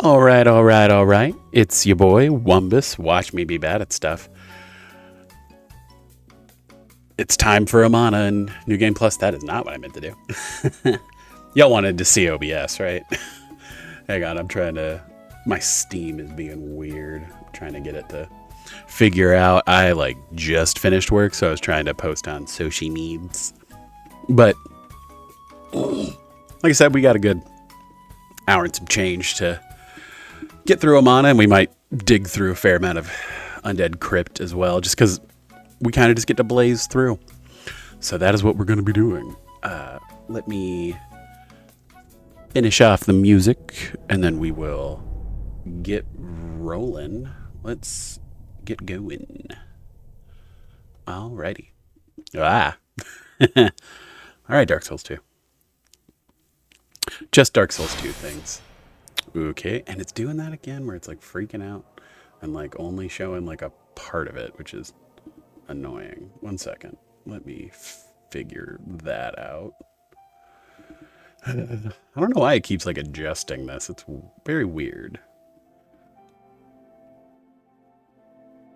All right, all right, all right. It's your boy, Wumbus. Watch me be bad at stuff. It's time for Amana and New Game Plus. That is not what I meant to do. Y'all wanted to see OBS, right? Hang on, I'm trying to... My Steam is being weird. I'm trying to get it to figure out. I, just finished work, so I was trying to post on Social Needs. But, like I said, we got a good hour and some change to get through Amana, and we might dig through a fair amount of Undead Crypt as well, just because we kind of just get to blaze through. So that is what we're going to be doing. Let me finish off the music, and then we will get rolling. Let's get going. Alrighty. All right, Dark Souls 2. Just Dark Souls 2 things. Okay, and it's doing that again where it's freaking out and only showing a part of it, which is annoying. 1 second. Let me figure that out. I don't know why it keeps adjusting this. It's very weird.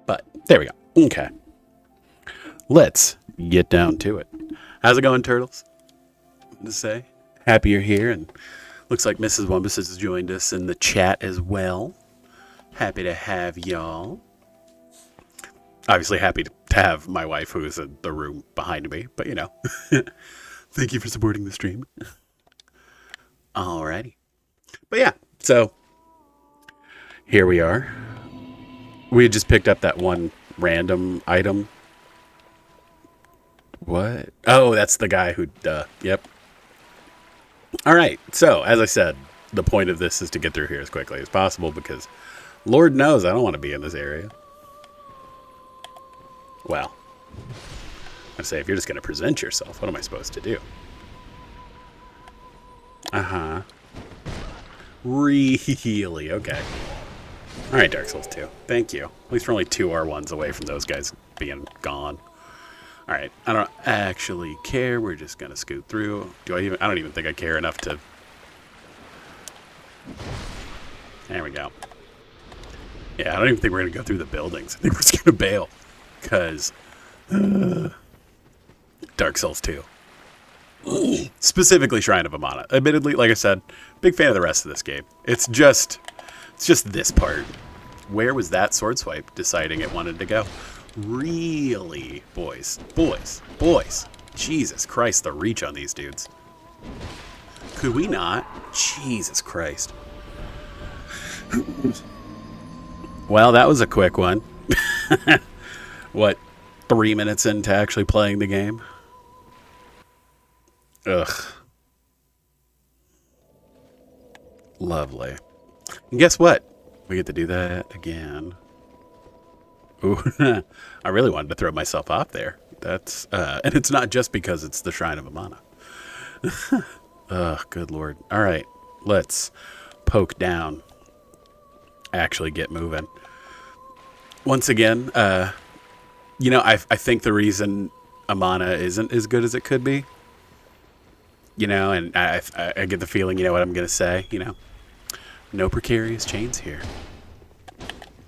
But there we go. Okay. Let's get down to it. How's it going, turtles? What to say? Happy you're here, and looks like Mrs. Wumbus has joined us in the chat as well. Happy to have y'all. Obviously happy to have my wife, who is in the room behind me, but thank you for supporting the stream. Alrighty. But yeah, so here we are. We had just picked up that one random item. What? Oh, that's the guy who, yep. Alright, so as I said, the point of this is to get through here as quickly as possible because Lord knows I don't want to be in this area. Well, I'd say if you're just going to present yourself, what am I supposed to do? Uh-huh. Really? Okay. Alright, Dark Souls 2. Thank you. At least we're only 2 R1s away from those guys being gone. Alright, I don't actually care. We're just going to scoot through. I don't even think I care enough to... There we go. Yeah, I don't even think we're going to go through the buildings. I think we're just going to bail. Because... Dark Souls 2. Specifically Shrine of Amana. Admittedly, like I said, big fan of the rest of this game. It's just this part. Where was that sword swipe deciding it wanted to go? Really? Boys. Jesus Christ, the reach on these dudes. Could we not? Jesus Christ. Well, that was a quick one. What, 3 minutes into actually playing the game? Ugh. Lovely. And guess what? We get to do that again. Ooh, I really wanted to throw myself off there. That's and it's not just because it's the Shrine of Amana. Ugh, good lord. All right, let's poke down. Actually get moving. Once again, I think the reason Amana isn't as good as it could be, and I get the feeling, you know what I'm going to say, no precarious chains here.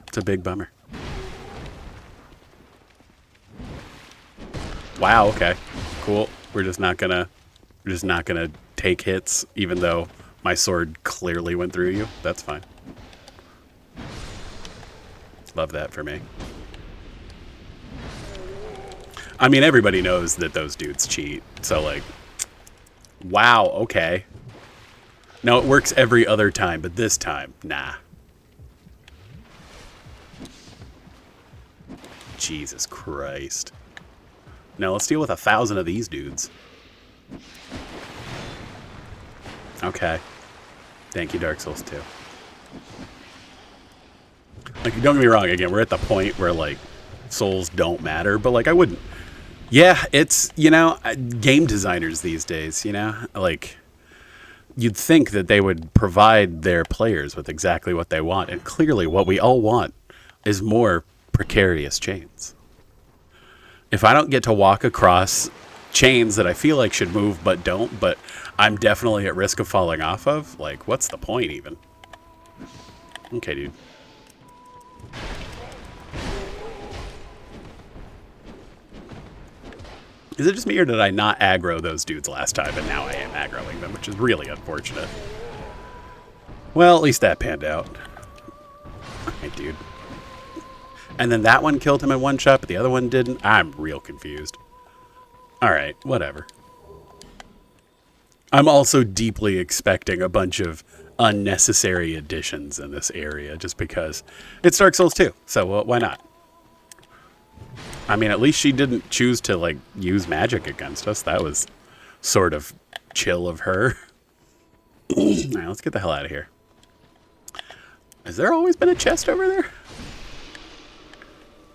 It's a big bummer. Wow, okay. Cool. We're just not gonna take hits, even though my sword clearly went through you. That's fine. Love that for me. I mean, everybody knows that those dudes cheat, so wow, okay. No, it works every other time, but this time, nah. Jesus Christ. Now let's deal with 1,000 of these dudes. Okay. Thank you, Dark Souls 2. Don't get me wrong, again, we're at the point where, souls don't matter, but, I wouldn't. Yeah, it's, game designers these days, you'd think that they would provide their players with exactly what they want, and clearly what we all want is more precarious chains. If I don't get to walk across chains that I feel like should move but don't, but I'm definitely at risk of falling off of, what's the point even? Okay, dude. Is it just me, or did I not aggro those dudes last time, and now I am aggroing them, which is really unfortunate. Well, at least that panned out. Alright, dude. And then that one killed him in one shot, but the other one didn't? I'm real confused. Alright, whatever. I'm also deeply expecting a bunch of unnecessary additions in this area, just because it's Dark Souls 2, so why not? I mean, at least she didn't choose to, like, use magic against us. That was sort of chill of her. Alright, let's get the hell out of here. Has there always been a chest over there?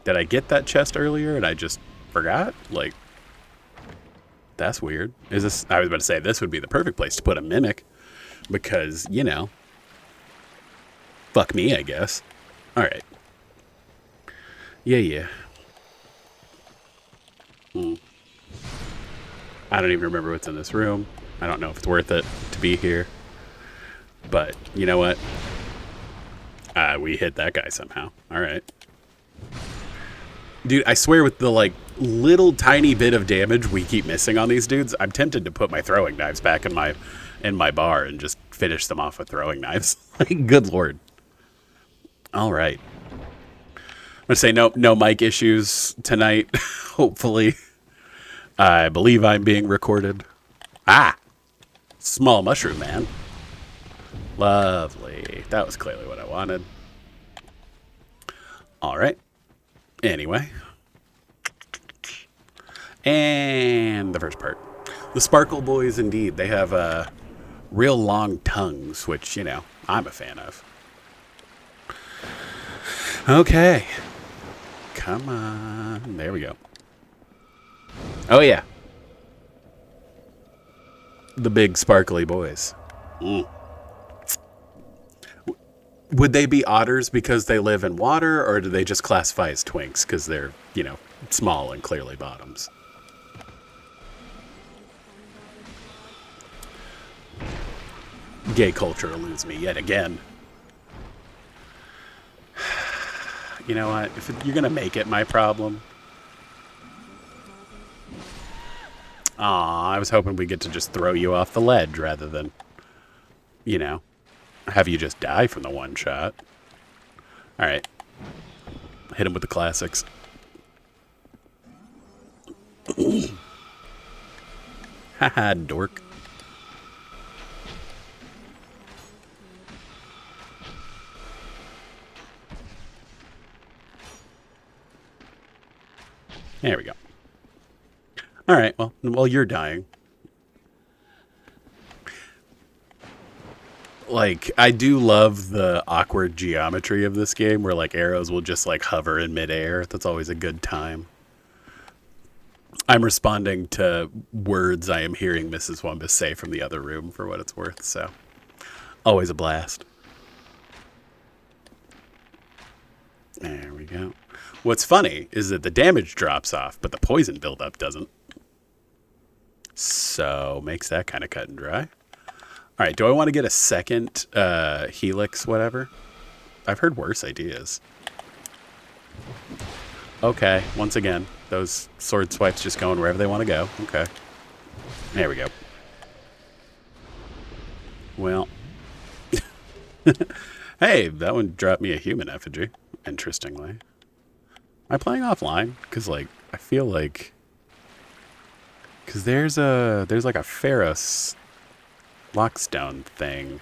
Did I get that chest earlier and I just forgot? Like, that's weird. Is this... I was about to say, this would be the perfect place to put a mimic. Because, you know... Fuck me, I guess. Alright. Yeah. I don't even remember what's in this room. I don't know if it's worth it to be here. But, you know what? We hit that guy somehow. Alright. Dude, I swear with the, like, little tiny bit of damage we keep missing on these dudes, I'm tempted to put my throwing knives back in my bar and just finish them off with throwing knives. Like, good lord. Alright. I'm gonna say no mic issues tonight, hopefully. I believe I'm being recorded. Ah! Small mushroom, man. Lovely. That was clearly what I wanted. Alright. Anyway. And the first part. The Sparkle Boys, indeed. They have real long tongues, which, you know, I'm a fan of. Okay. Come on. There we go. Oh, yeah. The big sparkly boys. Would they be otters because they live in water, or do they just classify as twinks because they're, you know, small and clearly bottoms? Gay culture eludes me yet again. You know what? If you're going to make it my problem... Aw, I was hoping we get to just throw you off the ledge rather than, you know, have you just die from the one shot. Alright. Hit him with the classics. Haha, dork. There we go. Alright, well, you're dying. Like, I do love the awkward geometry of this game where, like, arrows will just, like, hover in midair. That's always a good time. I'm responding to words I am hearing Mrs. Wumbus say from the other room for what it's worth, so always a blast. There we go. What's funny is that the damage drops off, but the poison buildup doesn't. So, makes that kind of cut and dry. Alright, do I want to get a second helix, whatever? I've heard worse ideas. Okay, once again, those sword swipes just going wherever they want to go. Okay. There we go. Well. Hey, that one dropped me a human effigy, interestingly. Am I playing offline? Because, like, I feel like... Because there's like a Pharaoh's lockstone thing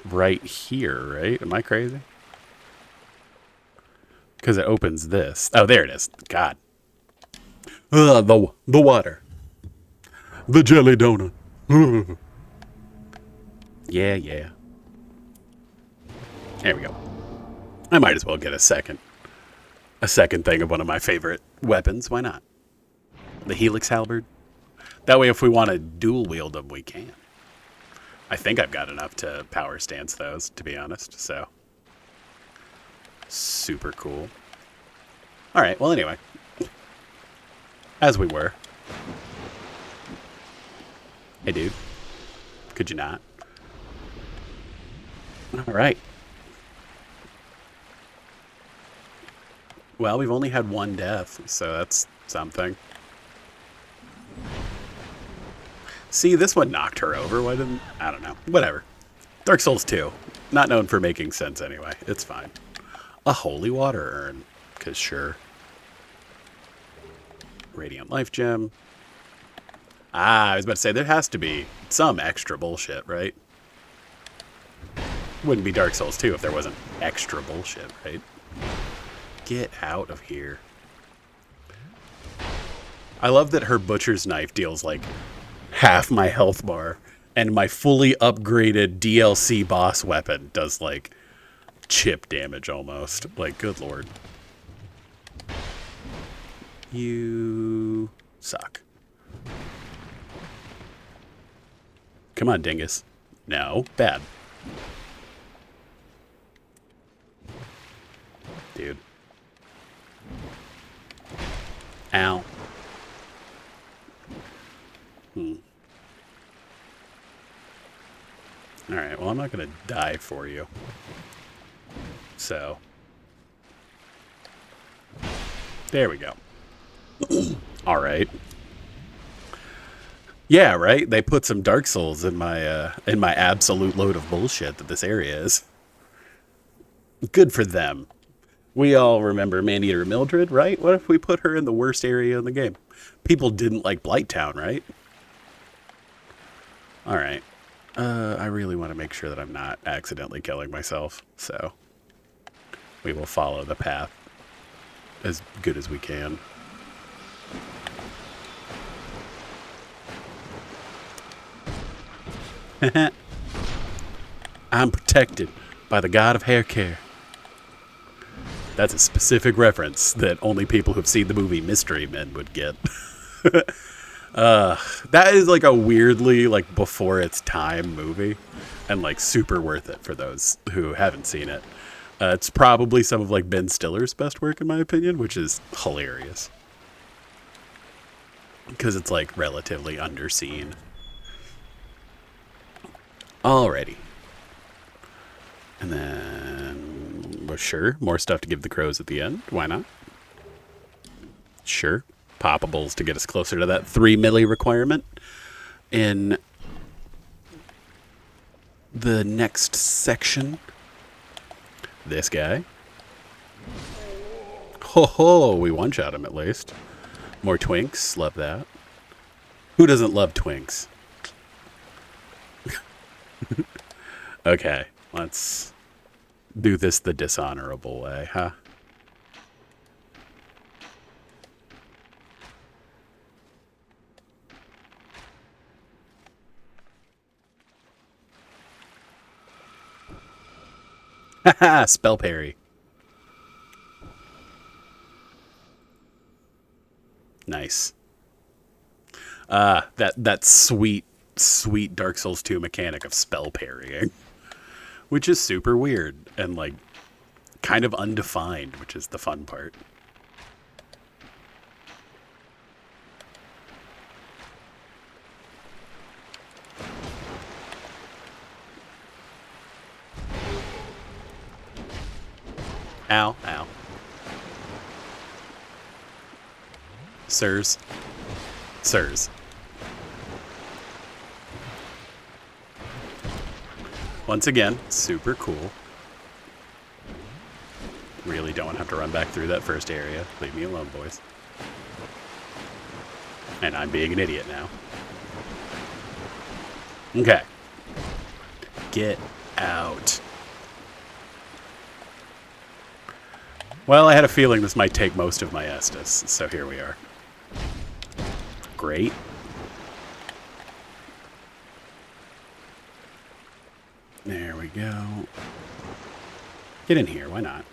right here, right? Am I crazy? Because it opens this. Oh, there it is. God. The water. The jelly donut. Yeah. There we go. I might as well get a second thing of one of my favorite weapons. Why not? The Helix Halberd. That way, if we want to dual wield them, we can. I think I've got enough to power stance those, to be honest, so. Super cool. Alright, well, anyway. As we were. Hey, dude. Could you not? Alright. Well, we've only had one death, so that's something. See, this one knocked her over. Why didn't... I don't know. Whatever. Dark Souls 2. Not known for making sense anyway. It's fine. A holy water urn. Because sure. Radiant life gem. Ah, I was about to say, there has to be some extra bullshit, right? Wouldn't be Dark Souls 2 if there wasn't extra bullshit, right? Get out of here. I love that her butcher's knife deals like half my health bar, and my fully upgraded DLC boss weapon does like chip damage almost. Like, good lord. You suck. Come on, dingus. No, bad. Dude. Ow. Alright, well, I'm not going to die for you. So. There we go. Alright. Yeah, right? They put some Dark Souls in my absolute load of bullshit that this area is. Good for them. We all remember Maneater Mildred, right? What if we put her in the worst area in the game? People didn't like Blighttown, right? Alright. I really want to make sure that I'm not accidentally killing myself, so we will follow the path as good as we can. I'm protected by the god of hair care. That's a specific reference that only people who've seen the movie Mystery Men would get. That is like a weirdly like before its time movie, and like super worth it for those who haven't seen it. It's probably some of like Ben Stiller's best work in my opinion, which is hilarious because it's like relatively underseen. Alrighty. And then, well, sure, more stuff to give the crows at the end. Why not? Sure. Poppables to get us closer to that 3 milli requirement in the next section. This guy. Ho ho, we one-shot him at least. More twinks, love that. Who doesn't love twinks? Okay, let's do this the dishonorable way, huh? Haha, spell parry. Nice. That sweet Dark Souls 2 mechanic of spell parrying, which is super weird and like kind of undefined, which is the fun part. Ow, ow. Sirs. Sirs. Once again, super cool. Really don't have to run back through that first area. Leave me alone, boys. And I'm being an idiot now. Okay. Get out. Well, I had a feeling this might take most of my Estus, so here we are. Great. There we go. Get in here, why not?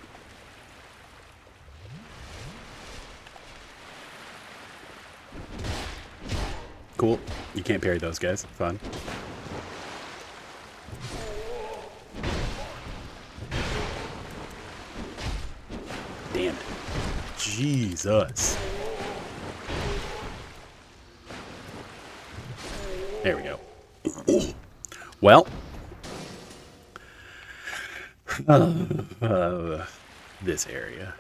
Cool. You can't parry those guys. Fun. Damn it. Jesus. There we go. Well. This area.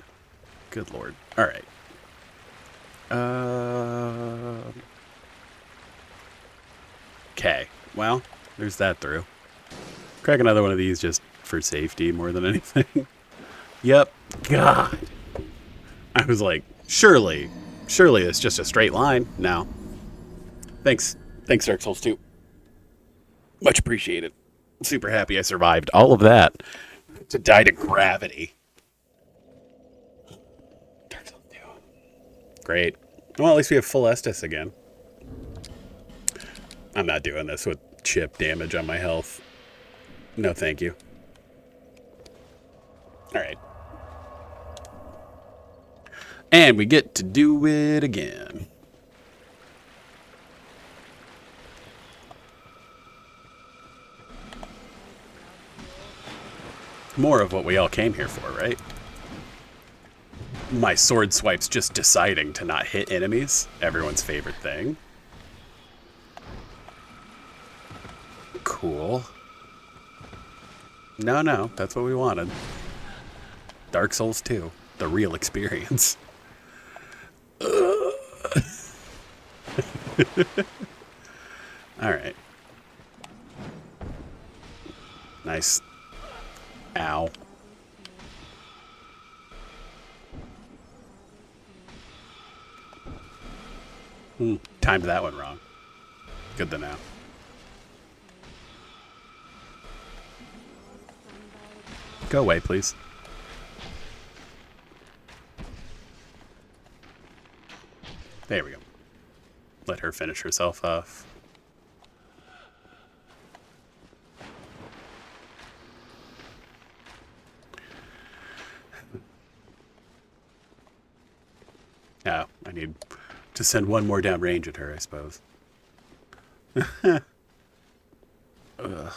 Good lord. Alright. Okay. Well, there's that through. Crack another one of these just for safety more than anything. Yep. God. I was like, surely it's just a straight line. No. Thanks, Dark Souls 2. Much appreciated. Super happy I survived all of that to die to gravity. Dark Souls 2. Great. Well, at least we have full Estus again. I'm not doing this with chip damage on my health. No, thank you. All right. And we get to do it again. More of what we all came here for, right? My sword swipes just deciding to not hit enemies. Everyone's favorite thing. Cool. No, that's what we wanted. Dark Souls 2, the real experience. Alright. Nice. Ow. Timed that one wrong. Good to know. Go away, please. There we go. Let her finish herself off. Oh, I need to send one more down range at her, I suppose. Ugh.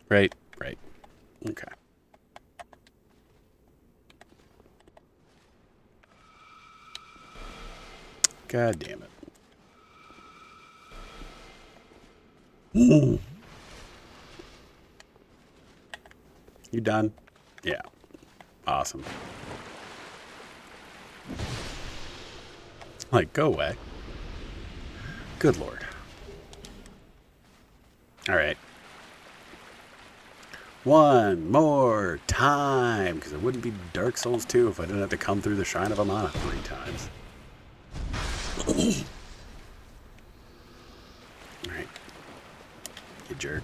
Right. Okay. God damn it. You done? Yeah. Awesome. Like, go away. Good lord. Alright. One more time, because it wouldn't be Dark Souls 2 if I didn't have to come through the Shrine of Amana 3 times. Alright. You jerk.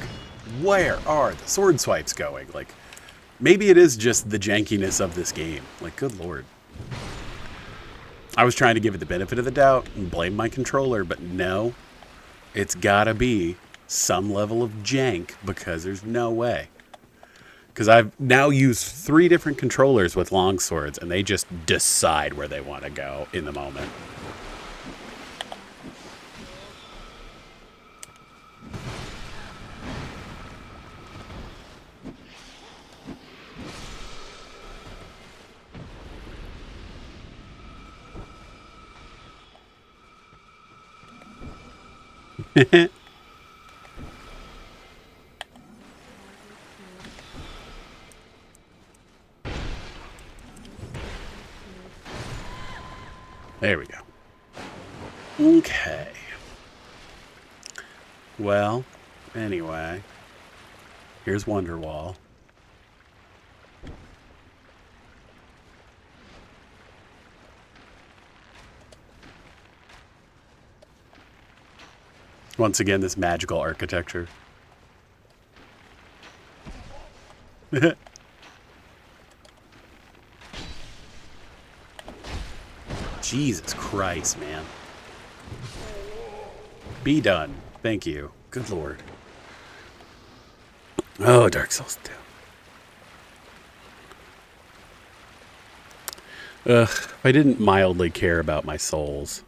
Where are the sword swipes going? Like, maybe it is just the jankiness of this game. Like, good lord. I was trying to give it the benefit of the doubt and blame my controller, but no. It's gotta be some level of jank, because there's no way. Because I've now used 3 different controllers with long swords, and they just decide where they want to go in the moment. There we go. Okay. Well, anyway, here's Wonderwall. Once again, this magical architecture. Jesus Christ, man. Be done. Thank you. Good lord. Oh, Dark Souls 2. Ugh, if I didn't mildly care about my souls.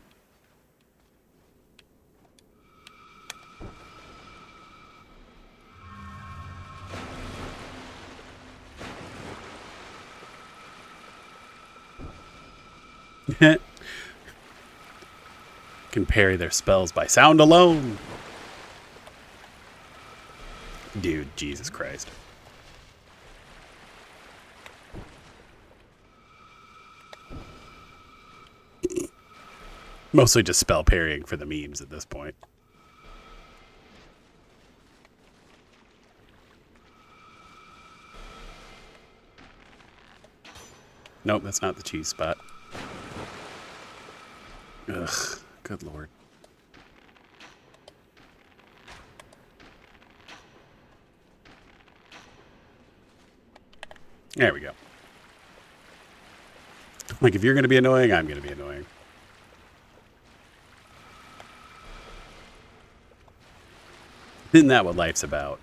Can parry their spells by sound alone. Dude, Jesus Christ. Mostly just spell parrying for the memes at this point. Nope, that's not the cheese spot. Ugh, good lord. There we go. Like, if you're going to be annoying, I'm going to be annoying. Isn't that what life's about?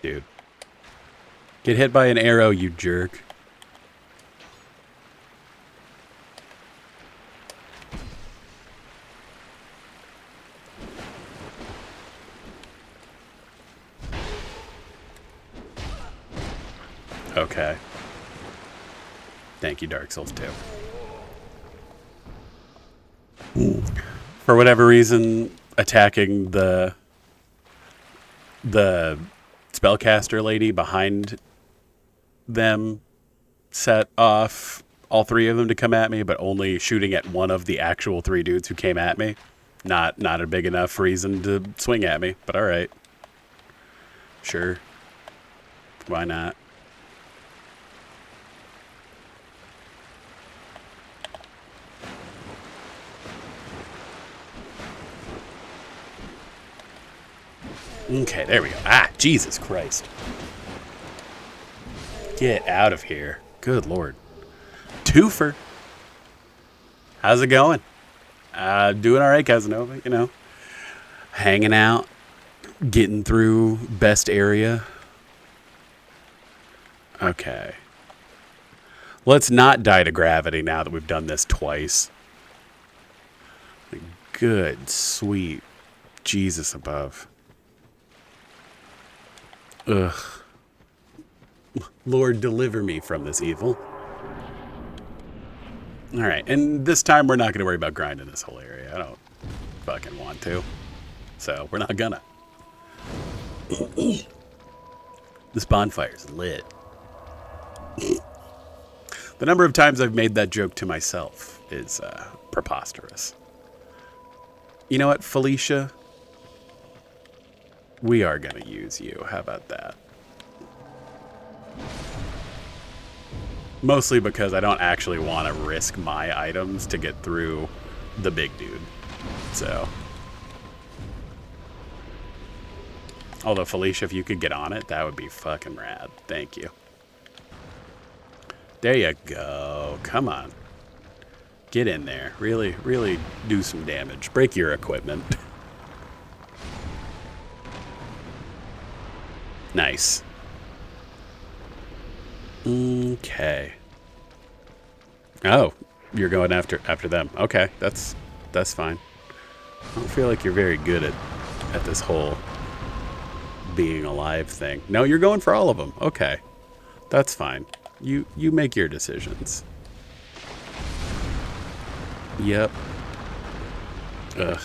Dude. Get hit by an arrow, you jerk. Okay. Thank you, Dark Souls 2. For whatever reason, attacking the spellcaster lady behind them set off all three of them to come at me, but only shooting at one of the actual three dudes who came at me. Not a big enough reason to swing at me, but all right. Sure. Why not? Okay, there we go. Ah, Jesus Christ. Get out of here. Good lord. Twofer. How's it going? Doing all right, Casanova, you know. Hanging out. Getting through best area. Okay. Let's not die to gravity now that we've done this twice. Good, sweet Jesus above. Ugh. Lord, deliver me from this evil. Alright, and this time we're not going to worry about grinding this whole area. I don't fucking want to. So, we're not gonna. This bonfire's lit. The number of times I've made that joke to myself is preposterous. You know what, Felicia? We are going to use you. How about that? Mostly because I don't actually want to risk my items to get through the big dude. So. Although, Felicia, if you could get on it, that would be fucking rad. Thank you. There you go. Come on. Get in there. Really, really do some damage. Break your equipment. Nice. Okay. Oh, you're going after them. Okay, that's fine. I don't feel like you're very good at this whole being alive thing. No, you're going for all of them. Okay. That's fine. You make your decisions. Yep. Ugh.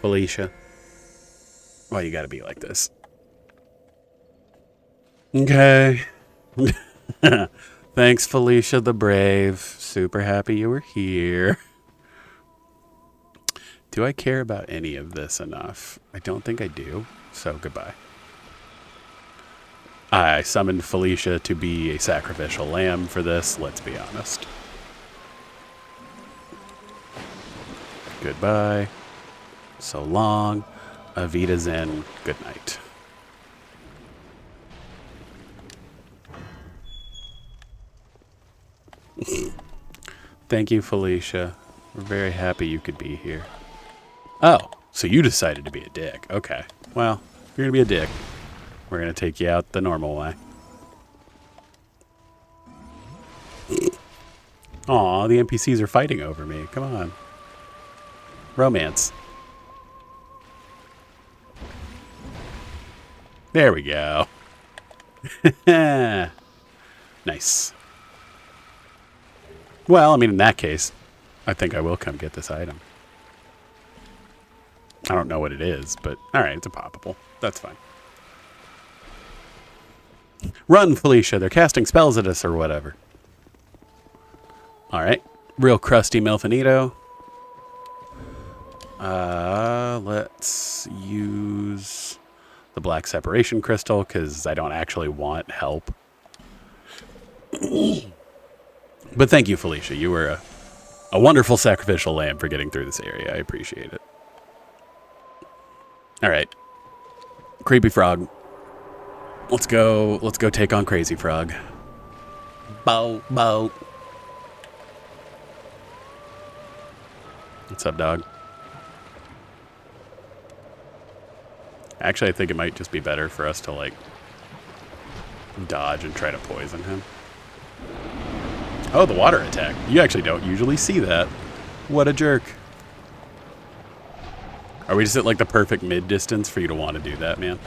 Felicia. Why you gotta be like this? Okay. Thanks, Felicia the Brave. Super happy you were here. Do I care about any of this enough? I don't think I do. So, goodbye. I summoned Felicia to be a sacrificial lamb for this, let's be honest. Goodbye. So long. Avita Zen. Good night. Thank you, Felicia. We're very happy you could be here. Oh, so you decided to be a dick. Okay. Well, if you're going to be a dick, we're going to take you out the normal way. Aw, the NPCs are fighting over me. Come on. Romance. There we go. Nice. Well, I mean, in that case, I think I will come get this item. I don't know what it is, but alright, it's a poppable. That's fine. Run, Felicia. They're casting spells at us or whatever. Alright. Real crusty Milfinito. Let's use the black separation crystal because I don't actually want help. But thank you, Felicia. You were a wonderful sacrificial lamb for getting through this area. I appreciate it. Alright. Creepy frog. Let's go take on Crazy Frog. Bow, bow. What's up, dog? Actually, I think it might just be better for us to, like, dodge and try to poison him. Oh, the water attack. You actually don't usually see that. What a jerk. Are we just at, like, the perfect mid-distance for you to want to do that, man?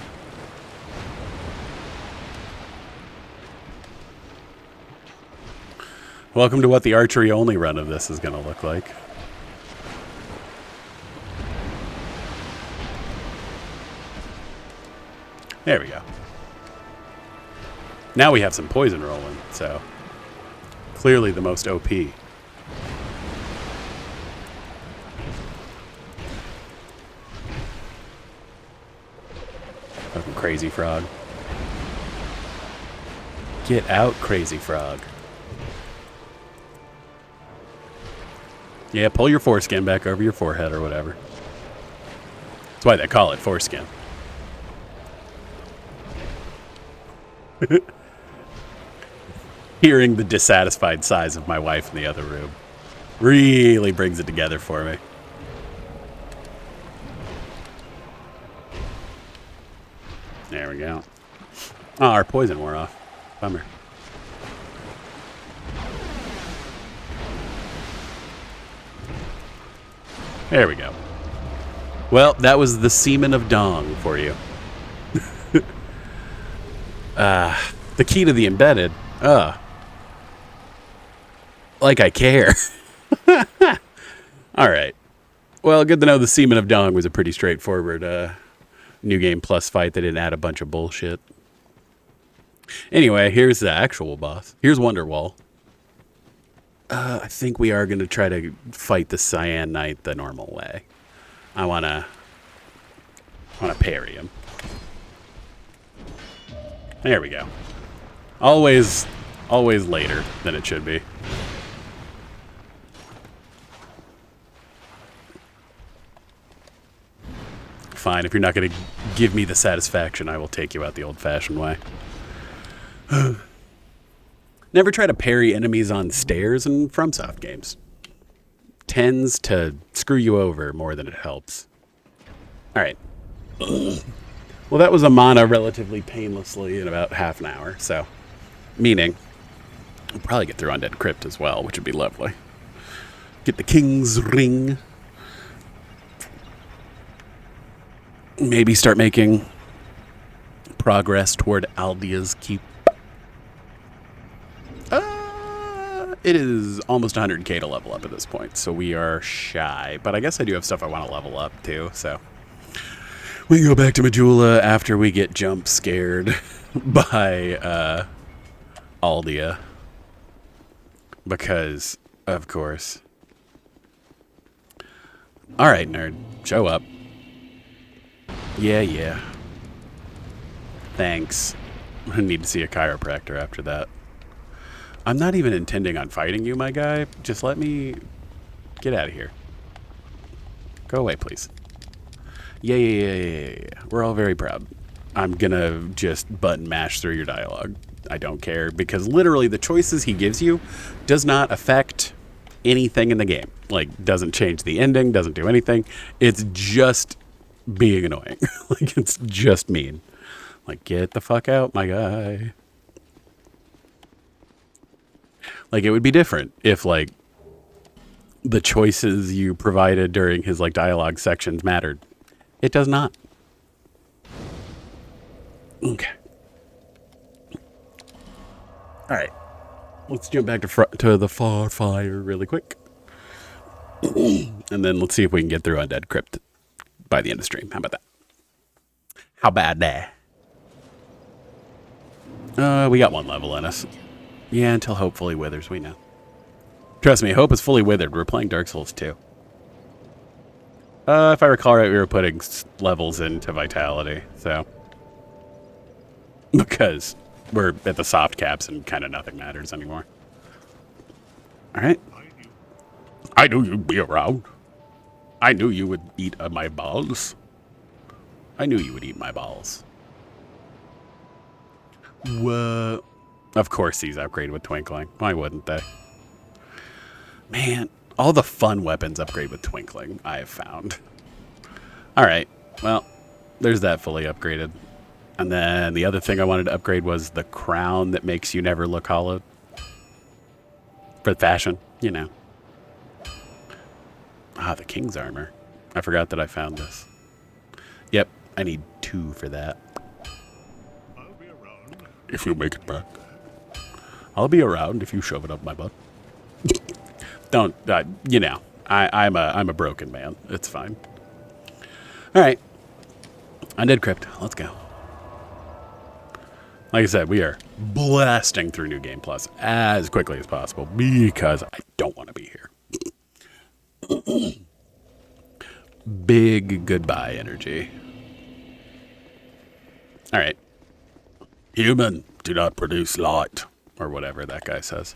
Welcome to what the archery-only run of this is going to look like. There we go. Now we have some poison rolling, so clearly the most OP. Fucking Crazy Frog. Get out, Crazy Frog. Yeah, pull your foreskin back over your forehead or whatever. That's why they call it foreskin. Hearing the dissatisfied sighs of my wife in the other room really brings it together for me. There we go. Oh, our poison wore off. Bummer. There we go. Well, that was the semen of Dong for you. The key to the embedded. Like I care. Alright. Well, good to know the semen of Dong was a pretty straightforward New Game Plus fight. They didn't add a bunch of bullshit. Anyway, here's the actual boss. Here's Wonderwall. I think we are going to try to fight the Cyan Knight the normal way. I want to parry him. There we go. Always later than it should be. Fine, if you're not going to give me the satisfaction, I will take you out the old-fashioned way. Never try to parry enemies on stairs in FromSoft games. Tends to screw you over more than it helps. Alright. Well, that was a mana relatively painlessly in about half an hour, so... Meaning, we'll probably get through Undead Crypt as well, which would be lovely. Get the King's Ring. Maybe start making progress toward Aldia's Keep. It is almost 100k to level up at this point, so we are shy. But I guess I do have stuff I want to level up, too, so... We can go back to Majula after we get jump scared by Aldia. Because, of course. Alright, nerd. Show up. Yeah. Thanks. I need to see a chiropractor after that. I'm not even intending on fighting you, my guy. Just let me get out of here. Go away, please. Yeah. We're all very proud. I'm gonna just button mash through your dialogue. I don't care, because literally the choices he gives you does not affect anything in the game. Like, doesn't change the ending, doesn't do anything. It's just being annoying. Like, it's just mean. Like, get the fuck out, my guy. Like, it would be different if, like, the choices you provided during his, like, dialogue sections mattered. It does not. Okay. All right. Let's jump back to the far fire really quick. And then let's see if we can get through Undead Crypt by the end of the stream. How about that? How bad that? We got 1 level in us. Yeah, until Hope fully withers, we know. Trust me, Hope is fully withered. We're playing Dark Souls 2. If I recall right, we were putting levels into Vitality, so. Because we're at the soft caps and kind of nothing matters anymore. Alright. I knew you'd be around. I knew you would eat my balls. I knew you would eat my balls. What? Of course these upgrade with Twinkling. Why wouldn't they? Man, all the fun weapons upgrade with Twinkling, I have found. Alright, well, there's that fully upgraded. And then the other thing I wanted to upgrade was the crown that makes you never look hollowed. For fashion, you know. Ah, the king's armor. I forgot that I found this. Yep, I need 2 for that. I'll be around. If you make it back. I'll be around if you shove it up my butt. Don't, you know, I'm a broken man. It's fine. All right. Undead Crypt. Let's go. Like I said, we are blasting through New Game Plus as quickly as possible because I don't want to be here. Big goodbye energy. All right. Human, do not produce light. Or whatever that guy says.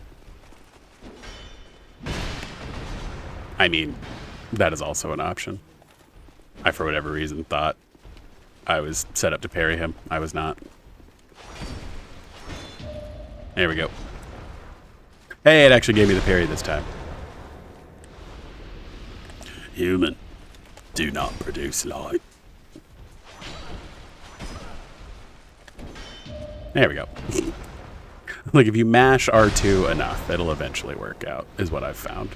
I mean, that is also an option. I, for whatever reason, thought I was set up to parry him. I was not. There we go. Hey, it actually gave me the parry this time. Human, do not produce light. There we go. Like, if you mash R2 enough, it'll eventually work out, is what I've found.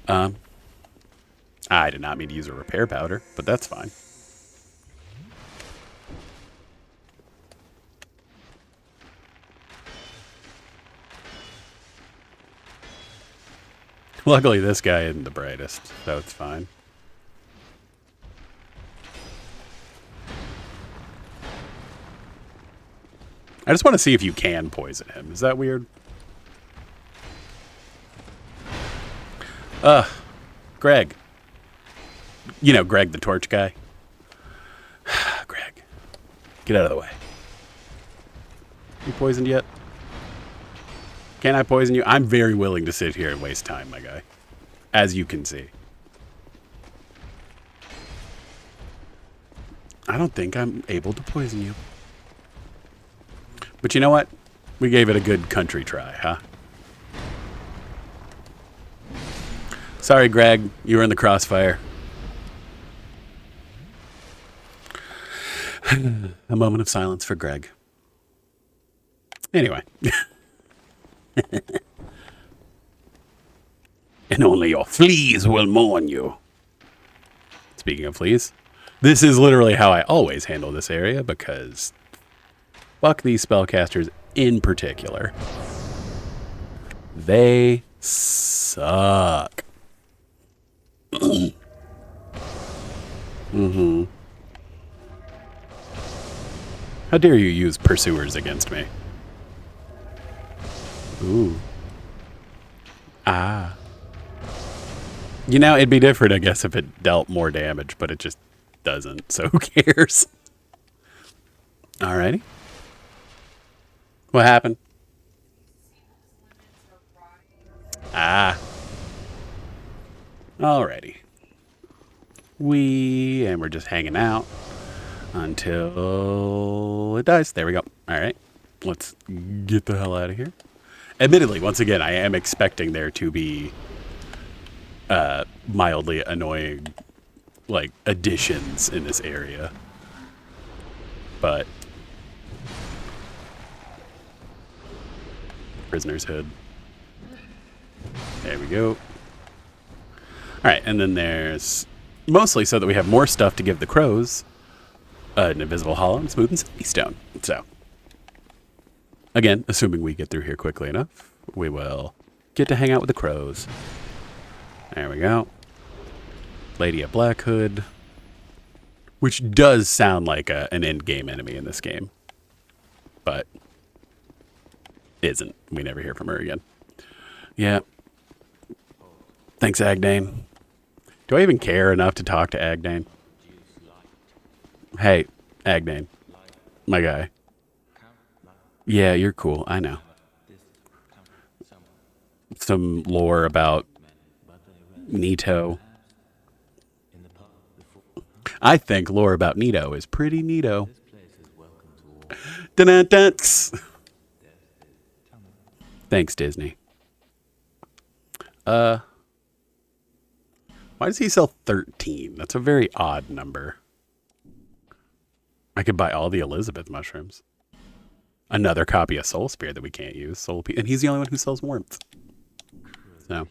I did not mean to use a repair powder, but that's fine. Luckily, this guy isn't the brightest, so it's fine. I just want to see if you can poison him. Is that weird? Greg. You know, Greg the torch guy. Greg. Get out of the way. You poisoned yet? Can I poison you? I'm very willing to sit here and waste time, my guy. As you can see. I don't think I'm able to poison you. But you know what? We gave it a good country try, huh? Sorry, Greg. You were in the crossfire. A moment of silence for Greg. Anyway. And only your fleas will mourn you. Speaking of fleas, this is literally how I always handle this area because fuck these spellcasters in particular. They suck. Mm-hmm. How dare you use pursuers against me? Ooh. Ah. You know, it'd be different, I guess, if it dealt more damage, but it just doesn't, so who cares? Alrighty. What happened? Ah. Alrighty. And we're just hanging out until it dies. There we go. Alright. Let's get the hell out of here. Admittedly, once again, I am expecting there to be mildly annoying, like, additions in this area. But prisoner's hood. There we go. Alright, and then there's mostly so that we have more stuff to give the crows an invisible hollow and smooth and sandy stone. So Again, assuming we get through here quickly enough, we will get to hang out with the crows. There we go. Lady of Black Hood. Which does sound like an end-game enemy in this game. But isn't. We never hear from her again. Yeah. Thanks, Agdane. Do I even care enough to talk to Agdane? Hey, Agdane. My guy. Yeah, you're cool. I know. Some lore about Nito. I think lore about Nito is pretty neato. Thanks, Disney. Why does he sell 13? That's a very odd number. I could buy all the Elizabeth mushrooms. Another copy of Soul Spear that we can't use. And he's the only one who sells warmth. So,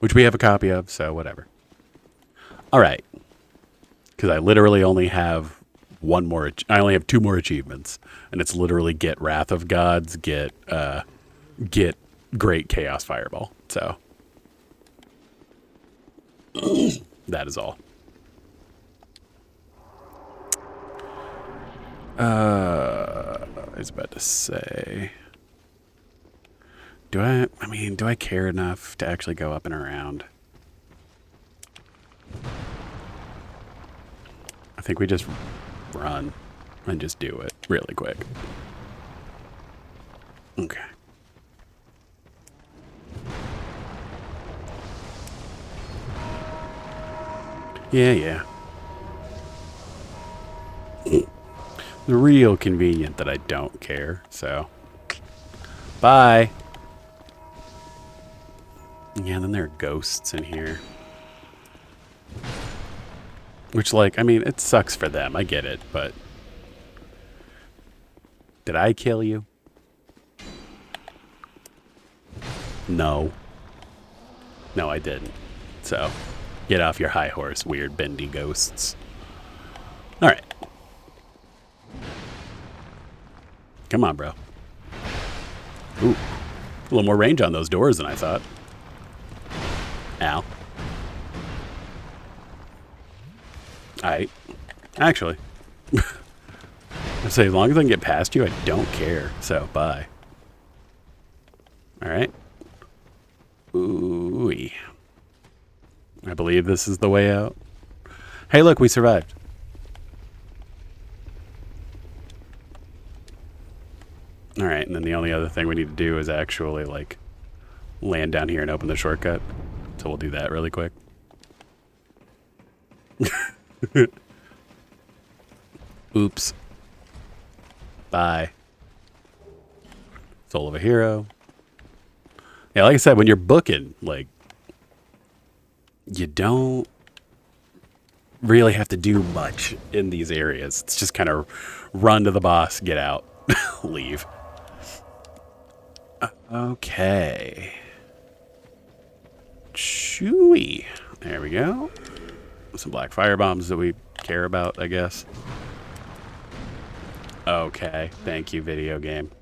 which we have a copy of, so whatever. All right. Because I literally only have one more. I only have 2 more achievements, and it's literally get Wrath of Gods, get Great Chaos Fireball. So that is all. I was about to say, do I care enough to actually go up and around? I think we just run and just do it really quick. Okay. Yeah. Real convenient that I don't care, so. Bye. Yeah, then there are ghosts in here. Which, like, I mean, it sucks for them. I get it, but... Did I kill you? No. No, I didn't. So, get off your high horse, weird bendy ghosts. Alright. Come on, bro. Ooh. A little more range on those doors than I thought. Ow. Alright. Actually. I say, as long as I can get past you, I don't care. So, bye. Alright. Ooh-wee. I believe this is the way out. Hey, look, we survived. Alright, and then the only other thing we need to do is actually, like, land down here and open the shortcut. So we'll do that really quick. Oops. Bye. Soul of a hero. Yeah, like I said, when you're booking, like, you don't really have to do much in these areas. It's just kind of run to the boss, get out, leave. Okay. Chewy. There we go. Some black fire bombs that we care about, I guess. Okay. Thank you, video game.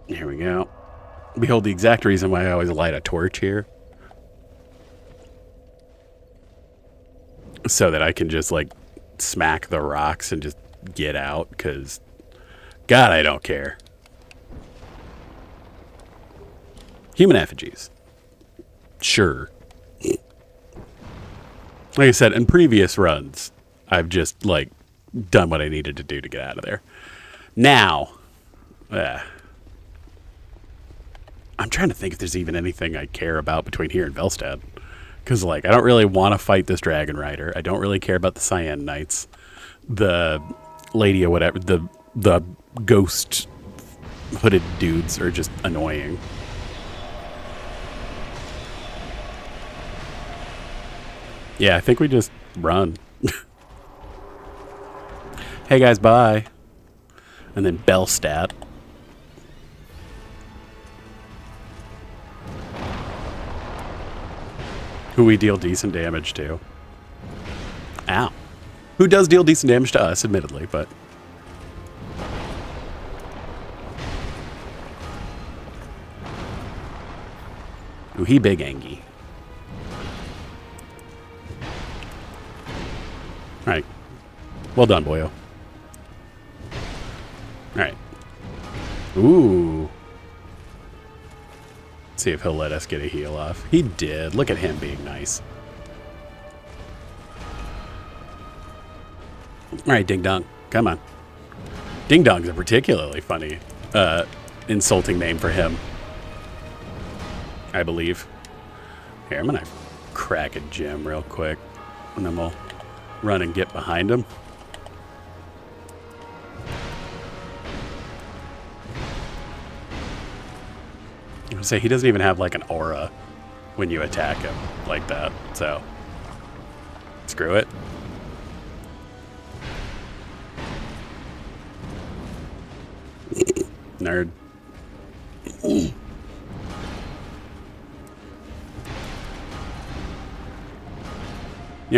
Here we go. Behold the exact reason why I always light a torch here. So that I can just, like, smack the rocks and just get out, because, God, I don't care. Human effigies. Sure. Like I said, in previous runs, I've just, like, done what I needed to do to get out of there. Now, I'm trying to think if there's even anything I care about between here and Velstad. Because, like, I don't really want to fight this Dragon Rider. I don't really care about the Cyan Knights. The lady or whatever, the ghost hooded dudes are just annoying. Yeah, I think we just run. Hey guys, bye. And then Bellstat. Who we deal decent damage to. Ow. Who does deal decent damage to us, admittedly, but... Ooh, he big Angie. Alright. Well done, boyo. Alright. Ooh. Let's see if he'll let us get a heal off. He did. Look at him being nice. Alright, Ding Dong. Come on. Ding Dong's a particularly funny, insulting name for him. I believe. Here, I'm gonna crack a gem real quick. And then we'll run and get behind him. I would say he doesn't even have like an aura when you attack him like that, so screw it. Nerd. You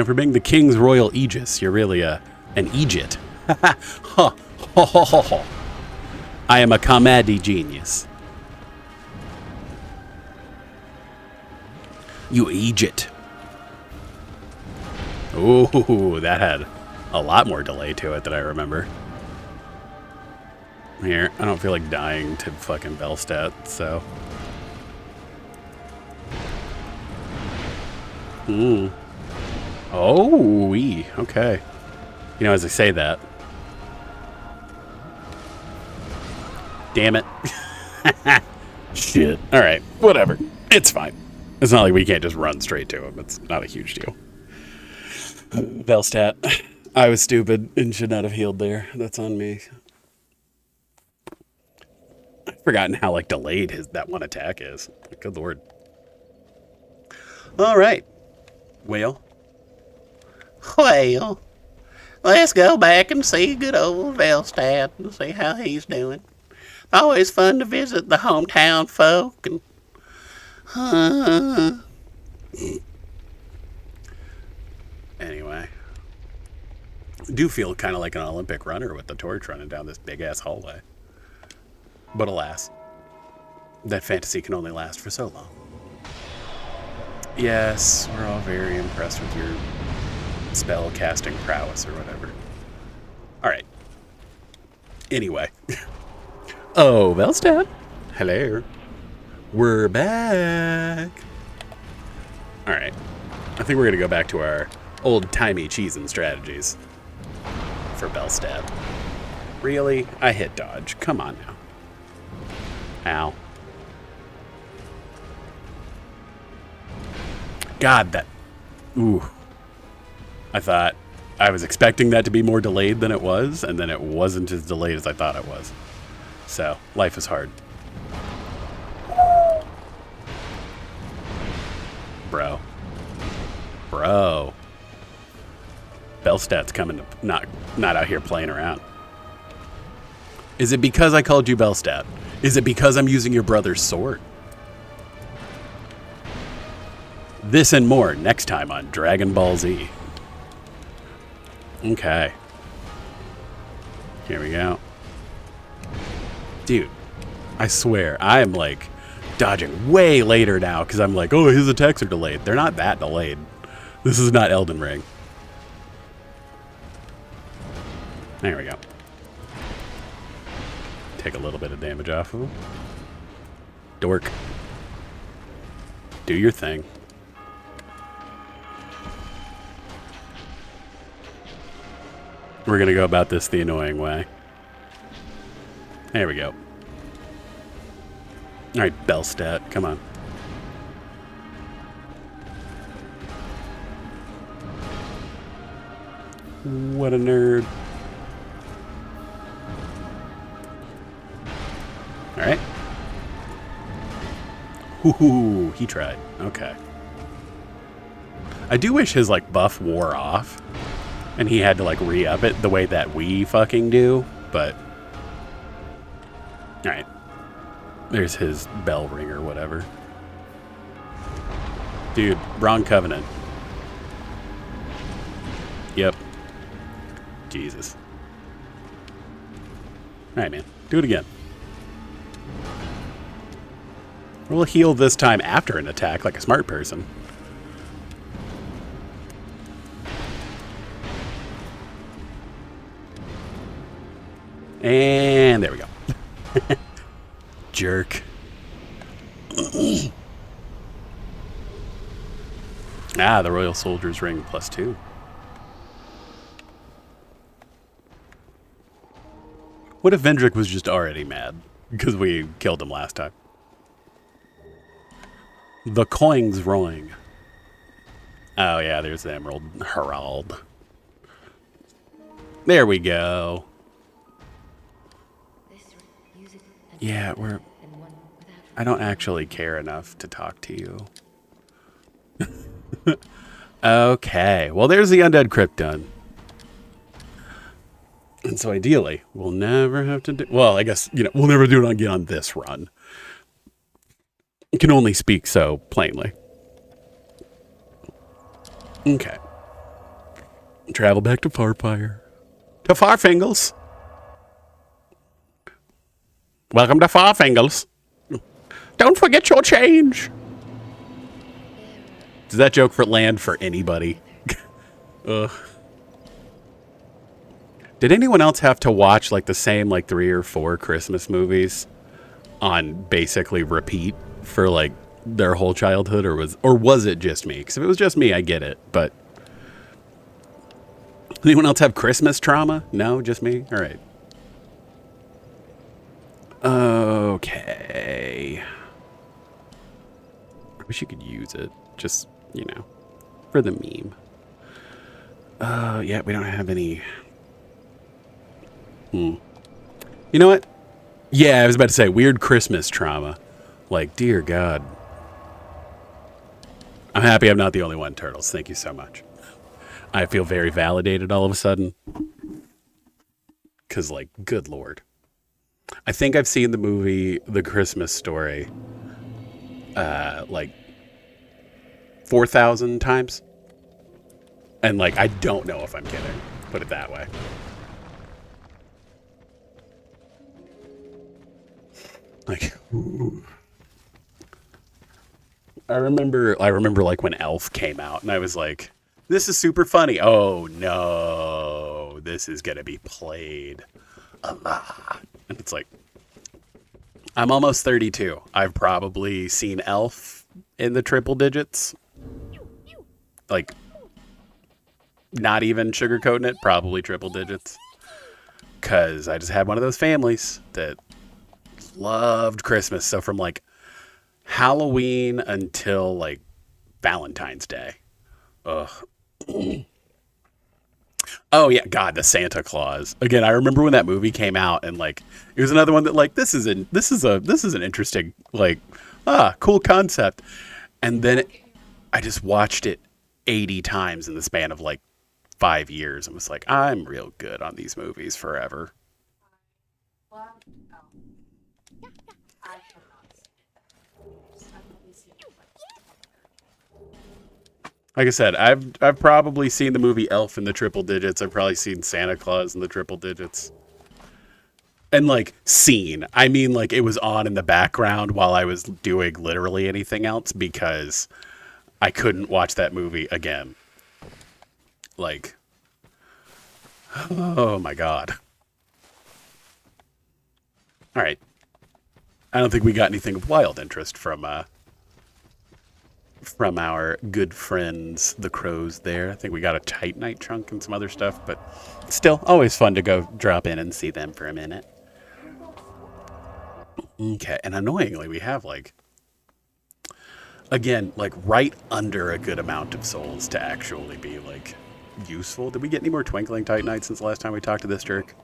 know, for being the King's Royal Aegis, you're really an Aegit. I am a comedy genius. You Aegit. Ooh, that had a lot more delay to it than I remember. Here, I don't feel like dying to fucking Bellstat, so. Oh, okay. You know, as I say that. Damn it. Shit. Alright, whatever. It's fine. It's not like we can't just run straight to him. It's not a huge deal. Bellstat. I was stupid and should not have healed there. That's on me. I've forgotten how, like, delayed that one attack is. Good lord. Alright. Well, let's go back and see good old Bellstat and see how he's doing. Always fun to visit the hometown folk and anyway, I do feel kind of like an Olympic runner with the torch running down this big ass hallway. But alas, that fantasy can only last for so long. Yes, we're all very impressed with your spell casting prowess or whatever. Alright. Anyway. Oh, Bellstat. Hello. We're back. Alright. I think we're going to go back to our old-timey cheesing strategies for Bellstat. Really? I hit dodge. Come on now. Ow. God, that... Ooh. I was expecting that to be more delayed than it was, and then it wasn't as delayed as I thought it was. So, life is hard. Bro. Bellstat's coming to... Not out here playing around. Is it because I called you Bellstat? Is it because I'm using your brother's sword? This and more next time on Dragon Ball Z. Okay. Here we go. Dude, I swear, I am like dodging way later now because I'm like, oh, his attacks are delayed. They're not that delayed. This is not Elden Ring. There we go. Take a little bit of damage off of him. Dork. Do your thing. We're going to go about this the annoying way. There we go. Alright, Bellstat, come on. What a nerd. Alright. Ooh, he tried. Okay. I do wish his, like, buff wore off. And he had to, like, re-up it the way that we fucking do. But... Alright. There's his bell ring or whatever. Dude, wrong covenant. Yep. Jesus. Alright, man. Do it again. We'll heal this time after an attack, like a smart person. And there we go. Jerk. Ah, the Royal Soldier's Ring +2. What if Vendrick was just already mad because we killed him last time? The coin's roing. Oh yeah, there's the Emerald Herald. There we go. Yeah, I don't actually care enough to talk to you. Okay, well there's the Undead Crypt done. And so ideally, we'll never have to do... Well, I guess, we'll never do it again on this run. You can only speak so plainly. Okay. Travel back to Farfire. To Farfingles. Welcome to Farfingles. Don't forget your change. Does that joke for land for anybody? Ugh. Did anyone else have to watch like the same 3 or 4 Christmas movies on basically repeat for like their whole childhood, or was it just me? Because if it was just me, I get it. But anyone else have Christmas trauma? No, just me. All right. Okay. I wish you could use it. Just, for the meme. Yeah, we don't have any. You know what? Yeah, I was about to say weird Christmas trauma. Like, dear God. I'm happy I'm not the only one, Turtles. Thank you so much. I feel very validated all of a sudden. Because, good Lord. I think I've seen the movie The Christmas Story 4,000 times. And, I don't know if I'm kidding. Put it that way. Ooh. I remember when Elf came out and I was like, this is super funny. Oh no, this is going to be played a lot. And it's like, I'm almost 32. I've probably seen Elf in the triple digits. Not even sugarcoating it, probably triple digits. 'Cause I just had one of those families that loved Christmas. So from Halloween until Valentine's Day. Ugh. Oh yeah, God, the Santa Claus. Again, I remember when that movie came out and it was another one that this is an interesting cool concept. And then I just watched it 80 times in the span of 5 years and was like, I'm real good on these movies forever. Like I said, I've probably seen the movie Elf in the triple digits. I've probably seen Santa Claus in the triple digits. And seen, I mean it was on in the background while I was doing literally anything else because I couldn't watch that movie again. Oh my God. All right. I don't think we got anything of wild interest from our good friends, the Crows there. I think we got a Titanite chunk and some other stuff, but still always fun to go drop in and see them for a minute. Okay, and annoyingly, we have again, right under a good amount of souls to actually be useful. Did we get any more Twinkling Titanites since the last time we talked to this jerk?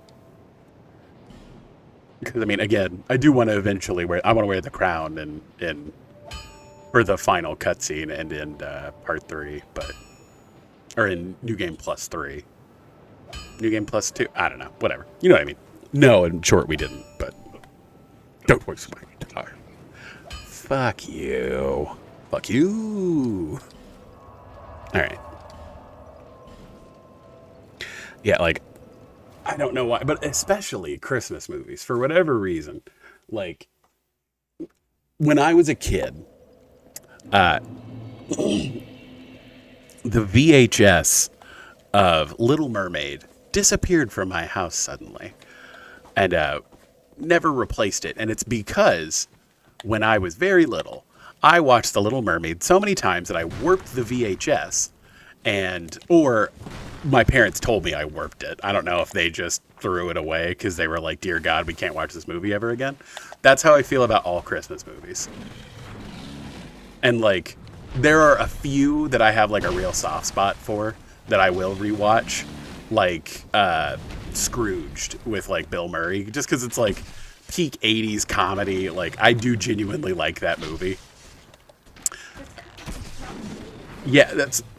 Because I mean, again, I do want to eventually wear the crown and for the final cutscene and in part 3, or in New Game Plus 3. New Game Plus 2? I don't know. Whatever. You know what I mean. No, in short, we didn't, but don't waste my time. Fuck you. Fuck you. Alright. Yeah, I don't know why, but especially Christmas movies, for whatever reason, when I was a kid, the VHS of Little Mermaid disappeared from my house suddenly, and never replaced it. And it's because when I was very little, I watched The Little Mermaid so many times that I warped the VHS, or my parents told me I warped it. I don't know if they just threw it away because they were like, dear God, we can't watch this movie ever again. That's how I feel about all Christmas movies. And like, there are a few that I have like a real soft spot for that I will rewatch, like Scrooged with like Bill Murray, just because it's like peak 80s comedy. Like, I do genuinely like that movie. Yeah,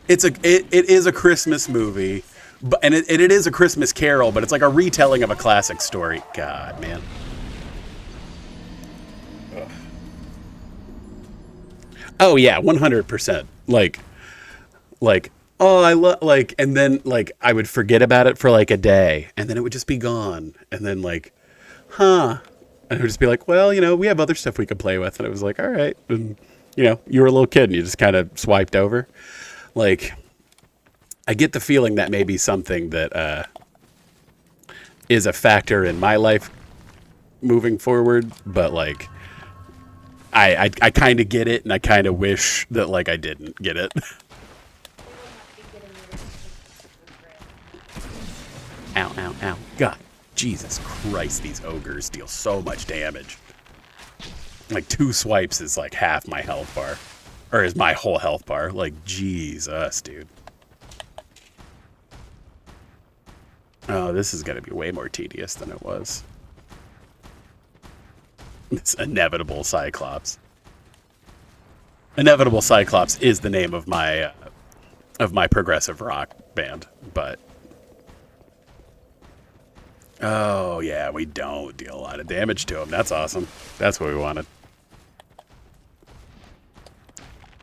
it is a Christmas movie, but it is a Christmas Carol, but it's like a retelling of a classic story. God, man. Ugh. Oh yeah, 100%. Like, oh, I love, like, and then like I would forget about it for like a day, and then it would just be gone, and then like, and it would just be like, well, we have other stuff we could play with, and it was like, all right, and you were a little kid, and you just kind of swiped over. Like, I get the feeling that may be something that is a factor in my life moving forward, but like, I kind of get it, and I kind of wish that like I didn't get it. Ow, ow, ow. God, Jesus Christ, these ogres deal so much damage. Like, 2 swipes is like half my health bar. Or is my whole health bar. Like, Jesus, dude. Oh, this is going to be way more tedious than it was. This Inevitable Cyclops. Inevitable Cyclops is the name of my progressive rock band, but... Oh, yeah, we don't deal a lot of damage to him. That's awesome. That's what we wanted.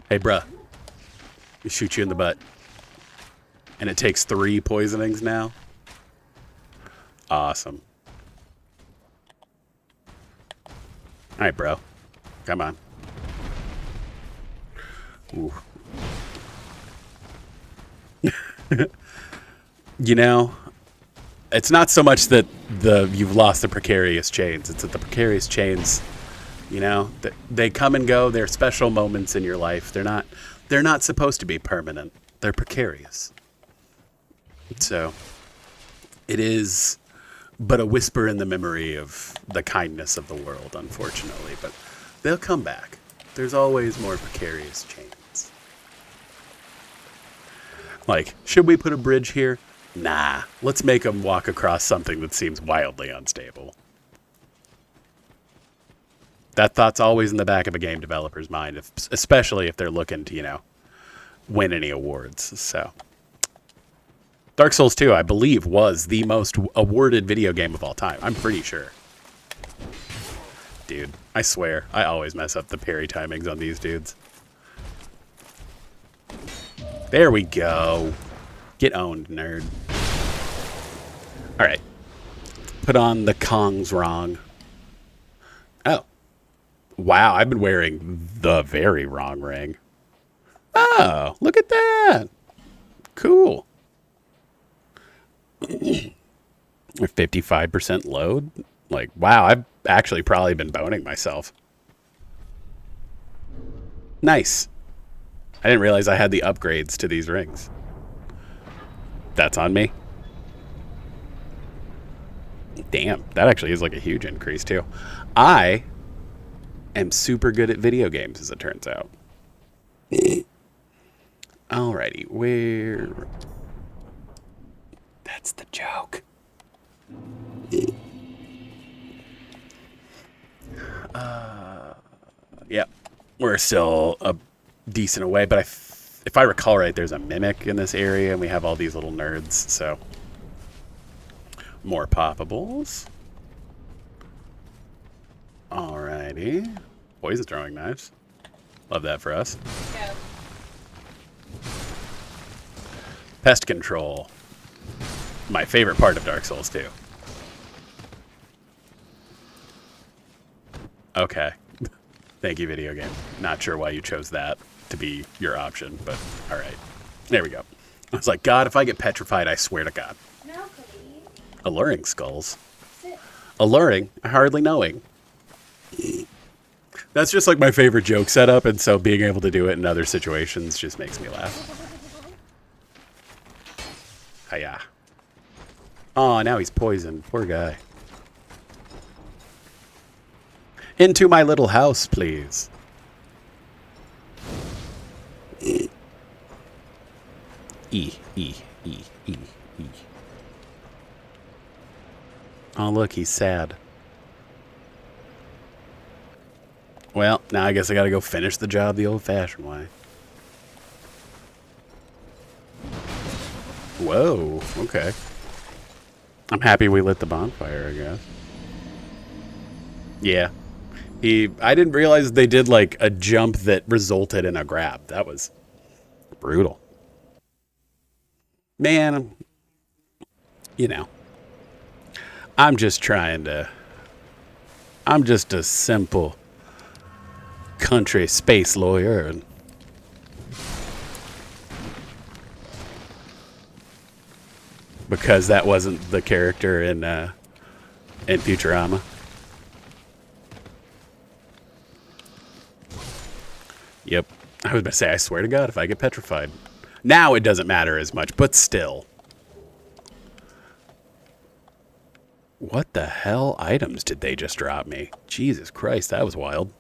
Hey, bruh. We shoot you in the butt. And it takes 3 poisonings now? Awesome. Alright, bro. Come on. Ooh. It's not so much that you've lost the precarious chains. It's that the precarious chains, they come and go. They're special moments in your life. They're not supposed to be permanent. They're precarious. So it is but a whisper in the memory of the kindness of the world, unfortunately. But they'll come back. There's always more precarious chains. Like, should we put a bridge here? Nah, let's make them walk across something that seems wildly unstable. That thought's always in the back of a game developer's mind, especially if they're looking to, win any awards. So, Dark Souls 2, I believe, was the most awarded video game of all time. I'm pretty sure. Dude, I swear, I always mess up the parry timings on these dudes. There we go. Get owned, nerd. Alright. Put on the Kong's wrong. Oh. Wow, I've been wearing the very wrong ring. Oh, look at that. Cool. 55% load? Like, wow, I've actually probably been boning myself. Nice. I didn't realize I had the upgrades to these rings. That's on me. Damn, that actually is like a huge increase too. I am super good at video games, as it turns out. Alrighty, where... That's the joke. Yep, we're still a decent away, but if I recall right, there's a mimic in this area, and we have all these little nerds, so... More poppables. Alrighty. Poison throwing knives. Love that for us. Yeah. Pest control. My favorite part of Dark Souls 2. Okay. Thank you, video game. Not sure why you chose that to be your option, but all right. There we go. I was like, God, if I get petrified, I swear to God. No, please. Alluring skulls. Sit. Alluring, hardly knowing. That's just like my favorite joke setup, and so being able to do it in other situations just makes me laugh. Hiya. Oh, now he's poisoned. Poor guy. Into my little house, please. E, E, E, E, E. Oh, look, he's sad. Well, now I guess I gotta go finish the job the old-fashioned way. Whoa, okay. I'm happy we lit the bonfire, I guess. Yeah. I didn't realize they did, like, a jump that resulted in a grab. That was brutal. Man, you know. I'm just a simple country space lawyer, and because that wasn't the character in Futurama. Yep. I was about to say, I swear to God, if I get petrified. Now it doesn't matter as much, but still. What the hell items did they just drop me? Jesus Christ, that was wild.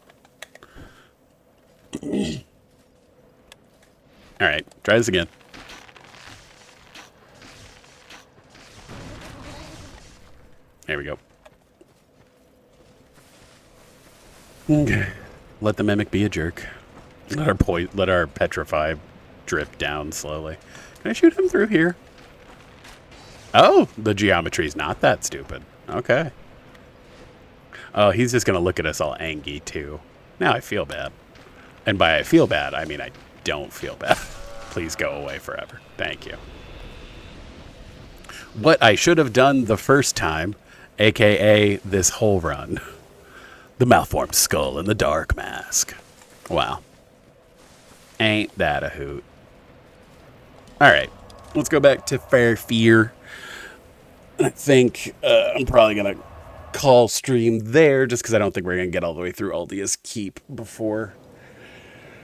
Alright, try this again. There we go. Okay. Let the mimic be a jerk. Let our petrify drip down slowly. Can I shoot him through here? Oh, the geometry's not that stupid. Okay. Oh, he's just gonna look at us all angry too. Now I feel bad. And by I feel bad, I mean I don't feel bad. Please go away forever. Thank you. What I should have done the first time, aka this whole run. The malformed skull and the dark mask. Wow. Ain't that a hoot. Alright, let's go back to Fair Fear. I think I'm probably going to call stream there just because I don't think we're going to get all the way through Aldia's Keep before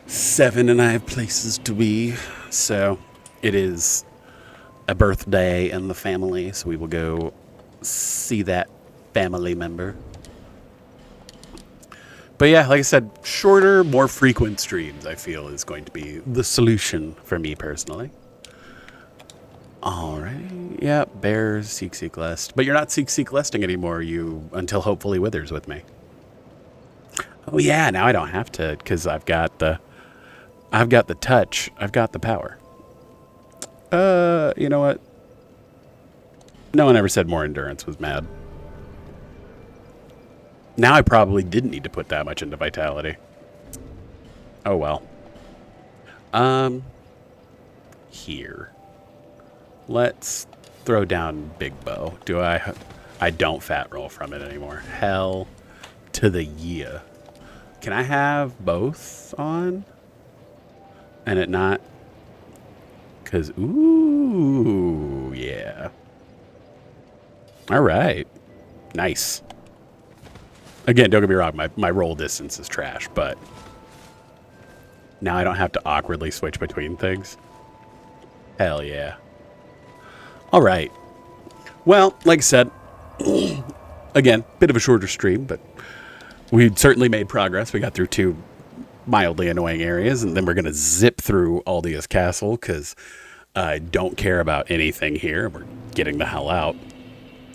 7 and I have places to be. So it is a birthday in the family, so we will go see that family member. But yeah, like I said, shorter, more frequent streams, I feel, is going to be the solution for me personally. Alright, yeah, bears, seek lest. But you're not seek lesting anymore, until hopefully withers with me. Oh yeah, now I don't have to, because I've got the touch, I've got the power. You know what? No one ever said more endurance was mad. Now I probably didn't need to put that much into vitality. Oh well. Here. Let's throw down Big Bow. I don't fat roll from it anymore. Hell to the yeah. Can I have both on? And it not? Because, ooh, yeah. All right. Nice. Again, don't get me wrong, my roll distance is trash, but now I don't have to awkwardly switch between things. Hell yeah. All right. Well, like I said, again, bit of a shorter stream, but we certainly made progress. We got through 2 mildly annoying areas, and then we're going to zip through Aldia's Castle because I don't care about anything here. We're getting the hell out.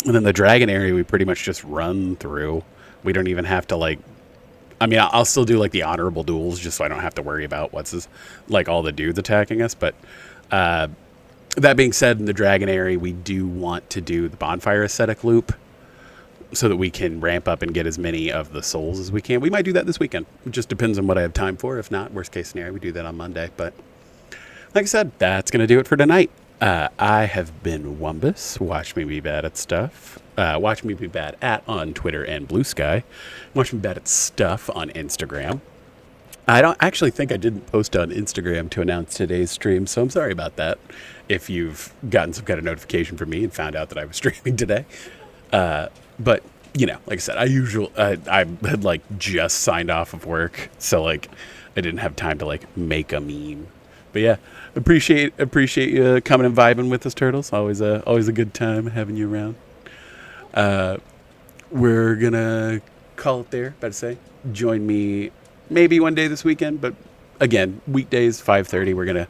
And then the dragon area, we pretty much just run through. We don't even have to, like, I mean, I'll still do, like, the honorable duels just so I don't have to worry about all the dudes attacking us. But that being said, in the dragon area, we do want to do the bonfire ascetic loop so that we can ramp up and get as many of the souls as we can. We might do that this weekend. It just depends on what I have time for. If not, worst case scenario, we do that on Monday. But like I said, that's going to do it for tonight. I have been Wumbus. Watch me be bad at stuff. Watch me be bad at on Twitter and Bluesky. Watch me bad at stuff on Instagram. I don't actually think I didn't post on Instagram to announce today's stream, so I'm sorry about that. If you've gotten some kind of notification from me and found out that I was streaming today, but you know, like I said, I had like just signed off of work, so like I didn't have time to like make a meme. But yeah, appreciate you coming and vibing with us, turtles. Always a good time having you around. We're gonna call it there. About to say, join me maybe one day this weekend, but again, weekdays 5:30. We're gonna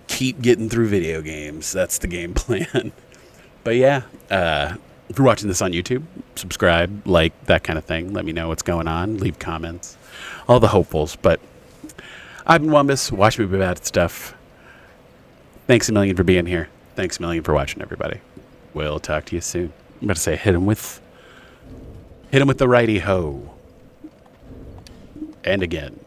keep getting through video games. That's the game plan. But yeah, if you're watching this on YouTube, subscribe, like, that kind of thing. Let me know what's going on. Leave comments, all the hopefuls. But I've been Wumbus. Watch me be bad at stuff. Thanks a million for being here. Thanks a million for watching, everybody. We'll talk to you soon. I'm about to say, hit him with the righty ho. And again.